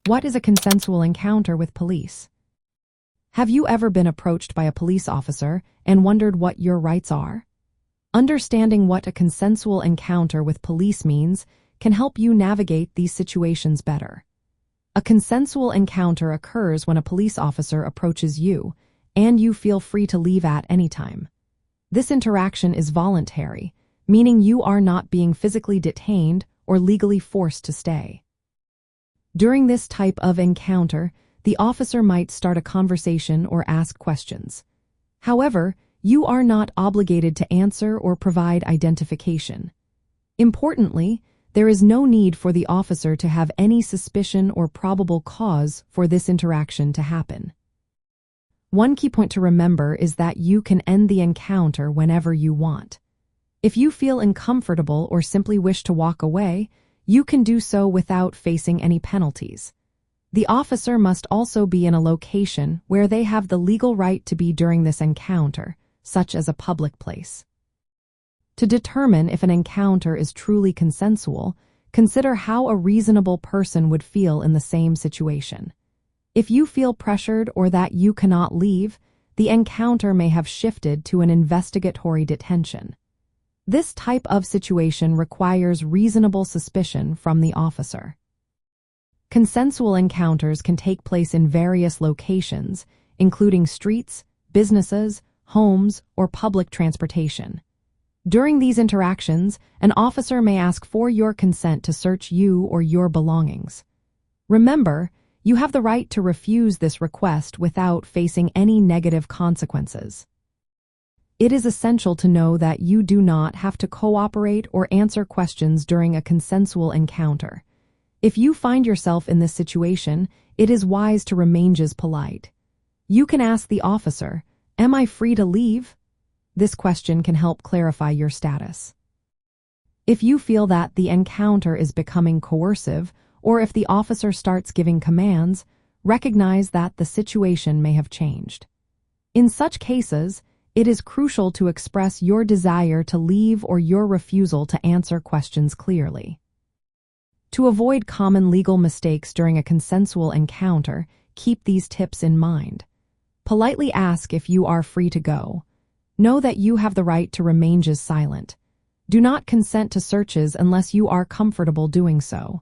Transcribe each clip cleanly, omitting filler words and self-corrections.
What is a consensual encounter with police? Have you ever been approached by a police officer and wondered what your rights are? Understanding what a consensual encounter with police means can help you navigate these situations better. A consensual encounter occurs when a police officer approaches you, and you feel free to leave at any time. This interaction is voluntary, meaning you are not being physically detained or legally forced to stay. During this type of encounter, the officer might start a conversation or ask questions. However, you are not obligated to answer or provide identification. Importantly, there is no need for the officer to have any suspicion or probable cause for this interaction to happen. One key point to remember is that you can end the encounter whenever you want. If you feel uncomfortable or simply wish to walk away, you can do so without facing any penalties. The officer must also be in a location where they have the legal right to be during this encounter, such as a public place. To determine if an encounter is truly consensual, consider how a reasonable person would feel in the same situation. If you feel pressured or that you cannot leave, the encounter may have shifted to an investigatory detention. This type of situation requires reasonable suspicion from the officer. Consensual encounters can take place in various locations, including streets, businesses, homes, or public transportation. During these interactions, an officer may ask for your consent to search you or your belongings. Remember, you have the right to refuse this request without facing any negative consequences. It is essential to know that you do not have to cooperate or answer questions during a consensual encounter. If you find yourself in this situation, it is wise to remain just polite. You can ask the officer, "Am I free to leave?" This question can help clarify your status. If you feel that the encounter is becoming coercive, or if the officer starts giving commands, recognize that the situation may have changed. In such cases, it is crucial to express your desire to leave or your refusal to answer questions clearly. To avoid common legal mistakes during a consensual encounter, keep these tips in mind. Politely ask if you are free to go. Know that you have the right to remain just silent. Do not consent to searches unless you are comfortable doing so.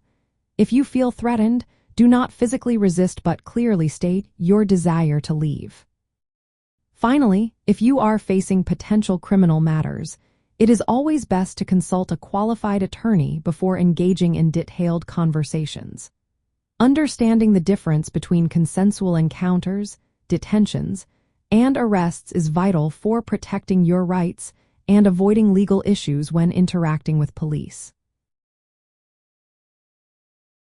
If you feel threatened, do not physically resist but clearly state your desire to leave. Finally, if you are facing potential criminal matters, it is always best to consult a qualified attorney before engaging in detailed conversations. Understanding the difference between consensual encounters, detentions, and arrests is vital for protecting your rights and avoiding legal issues when interacting with police.